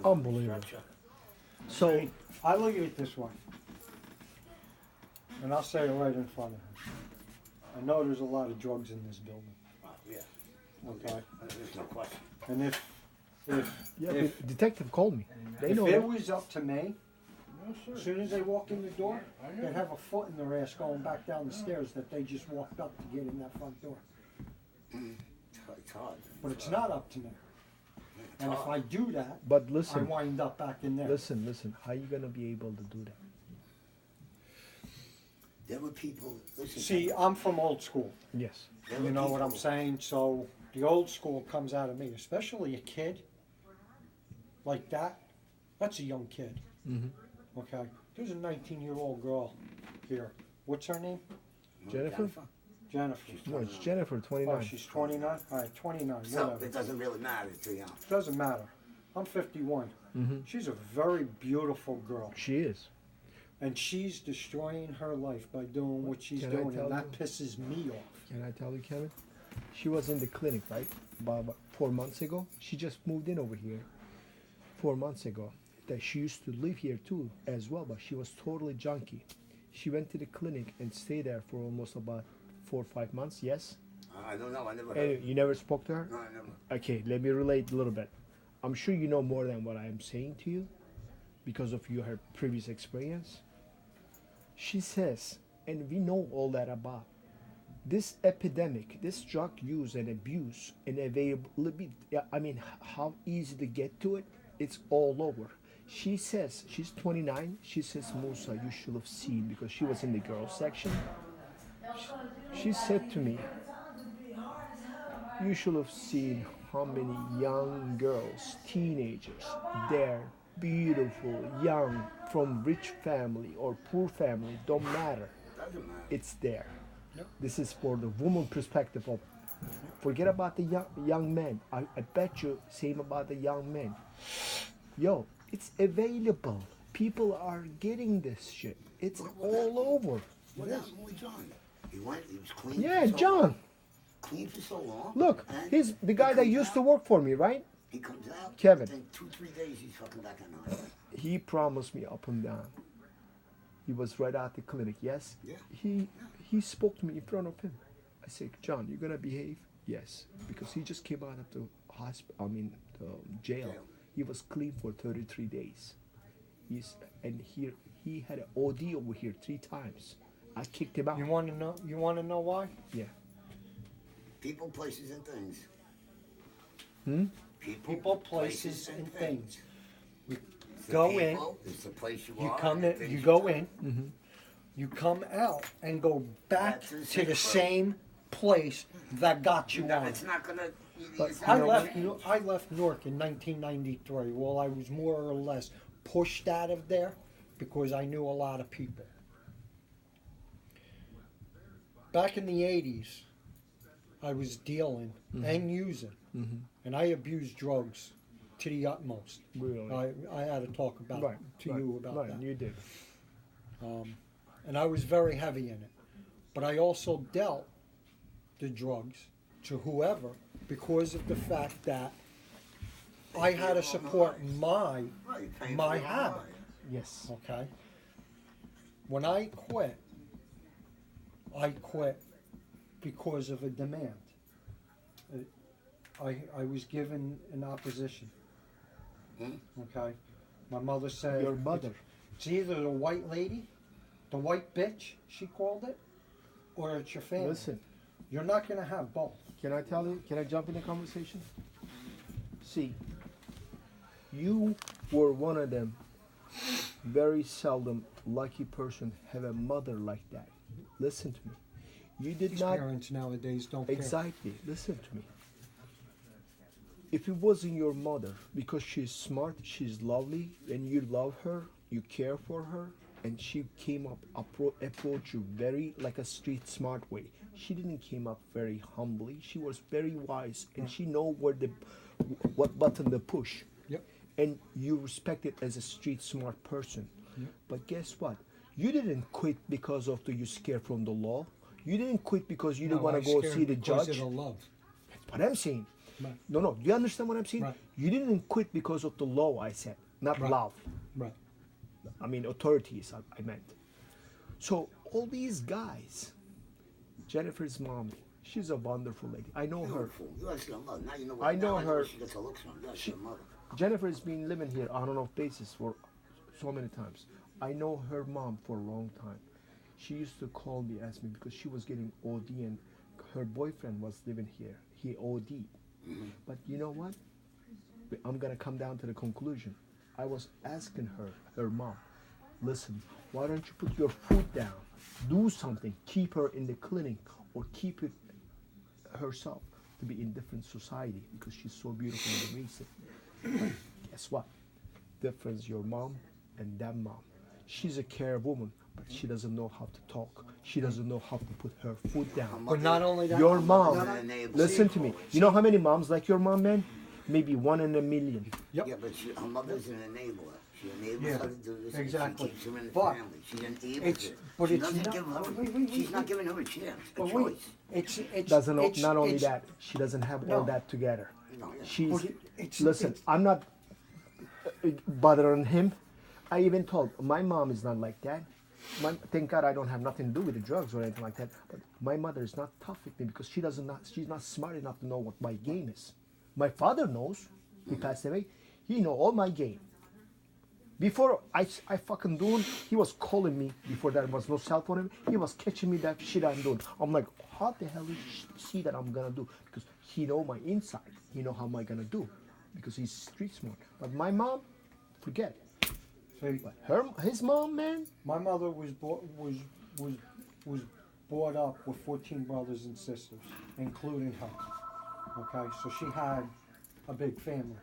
Unbelievable. So, I look at it this way, and I'll say it right in front of him. I know there's a lot of drugs in this building. Yeah. Okay. There's no question. And if the detective called me. They if know it that. was up to me, as soon as they walk in the door, they'd have a foot in their ass going back down the stairs that they just walked up to get in that front door. It's hard. But it's not up to me. And if I do that, But I listen, wind up back in there. listen. How you gonna be able to do that? There were people. Listen, See, I'm from old school. Yes. there were You know what I'm people- saying? So the old school comes out of me, especially a kid like that. That's a young kid. Mm-hmm. Okay. There's a 19-year-old girl here. What's her name? Jennifer? Jennifer. No, it's Jennifer, 29. Oh, she's 29? All right, 29. So Whatever. it doesn't really matter to you. Doesn't matter. I'm 51. Mm-hmm. She's a very beautiful girl. She is. And she's destroying her life by doing what she's Can I doing, tell and that you? pisses me off. Can I tell you, Kevin? She was in the clinic, right? About 4 months ago. She just moved in over here 4 months ago. That she used to live here too, as well, but she was totally junkie. She went to the clinic and stayed there for almost about 4 or 5 months. Yes. I don't know. I never And heard. you never spoke to her? No, I never. Okay, let me relate a little bit. I'm sure you know more than what I am saying to you because of your previous experience. She says, and we know all that about this epidemic, this drug use and abuse and availability. I mean, how easy to get to it? It's all over. She says, she's 29. She says, Musa, you should have seen, because she was in the girls section. She said to me, you should have seen how many young girls, teenagers, there, beautiful, young, from rich family or poor family, don't matter. Doesn't matter. It's there. Yep. This is for the woman perspective of, forget about the young men. I bet you same about the young men. Yo, it's available. People are getting this shit. It's all over. What happened with John? He went. He was clean. Yeah, for so John. long. Clean for so long. Look, and he's the guy he that comes used to out, work for me, right? He comes out. Kevin. Within 2-3 days, he's fucking back on the highway. He promised me up and down. He was right out the clinic, yes? Yeah. He spoke to me in front of him. I said, John, you gonna behave? Yes. Because he just came out of the hospital, the jail. Jail. He was clean for 33 days. He had an OD over here 3 times. I kicked him out. You want to know? You want to know why? Yeah. People, places, and things. Hmm? People, places, and things. It's the Go in. people, it's the place you You are. come and the in. things You go do. in. Mm-hmm. You come out and go back Back to the to same the place. same place that got you No, on. it's not gonna. But it's I not left. gonna- I left Newark in 1993. Well, I was more or less pushed out of there because I knew a lot of people. Back in the 80s, I was dealing and using, Mm-hmm. and I abused drugs to the utmost. Really? I had to talk about Right. to right, you about right, that. you did. And I was very heavy in it. But I also dealt the drugs to whoever because of the fact that I had to support my Right, paying my for it. habit. Yes. Okay. When I quit because of a demand. I was given an opposition. Hmm? Okay. My mother said Your mother. it's either the white lady, the white bitch, she called it, or it's your family. Listen, You're not gonna have both. can I tell you? Can I jump in the conversation? See, you were one of them very seldom lucky person have a mother like that. Listen to me. You did These not parents nowadays don't care. exactly. Listen to me. If it wasn't your mother, because she's smart, she's lovely, and you love her, you care for her, and she came up approach you very like a street smart way. She didn't came up very humbly. She was very wise, and she know what button to push. Yep. And you respect it as a street smart person. Yep. But guess what? You didn't quit because of you scared from the law. You didn't quit because you didn't No, want I to go scared see the because judge. of the love. That's what I'm saying. Right. No. You understand what I'm saying? Right. You didn't quit because of the law, I said, not Right. love. Right. I mean, authorities, I meant. So all these guys, Jennifer's mommy, she's a wonderful lady. I know her. Beautiful. You ask your mother. Now you know I know now her. where she gets her looks from. You ask your mother. Jennifer's been living here on and off basis for so many times. I know her mom for a long time. She used to call me, ask me, because she was getting OD and her boyfriend was living here. He OD'd. But you know what? I'm going to come down to the conclusion. I was asking her mom, listen, why don't you put your foot down? Do something. Keep her in the clinic or keep it herself to be in different society because she's so beautiful and amazing. But guess what? Difference your mom and that mom. She's a care woman, but she doesn't know how to talk. She doesn't know how to put her foot down. But not only that, Your mom, Not an enabler. listen to me. You know how many moms like your mom, man? Maybe 1 in a million. Yep. Yeah, but her mother's an enabler. She enables Yeah, her to do this. exactly. She keeps her in the But family. She enables it's- it. but She it's doesn't not- give her. wait, She's not giving her a chance, a But choice. wait, it's Doesn't know, it's, not only it's, that, she doesn't have all No. that together. No, yeah. She's But it's- listen. it's- I'm not bothering him. I even told my mom is not like that. Thank God I don't have nothing to do with the drugs or anything like that. But my mother is not tough with me because she's not smart enough to know what my game is. My father knows. He passed away. He know all my game. Before I fucking doing, he was calling me. Before there was no cell phone. He was catching me that shit I'm doing. I'm like, how the hell did you see that I'm gonna do? Because he know my inside. He know how am I gonna do, because he's street smart. But my mom, forget it. see, But his mom, man. my mother was brought up with 14 brothers and sisters, including her. Okay, so she had a big family.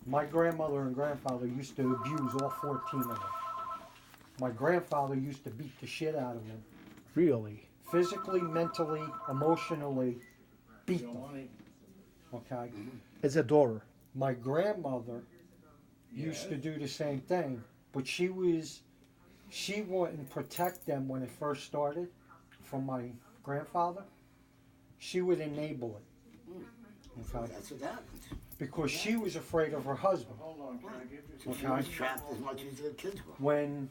My grandmother and grandfather used to abuse all 14 of them. My grandfather used to beat the shit out of them. Really? Physically, mentally, emotionally, beat them. Okay? As a daughter. My grandmother used to do the same thing, but she wouldn't protect them when it first started from my grandfather. She would enable it. Okay? That's what happens. Because she was afraid of her husband. So she was trapped as much as the kids were. When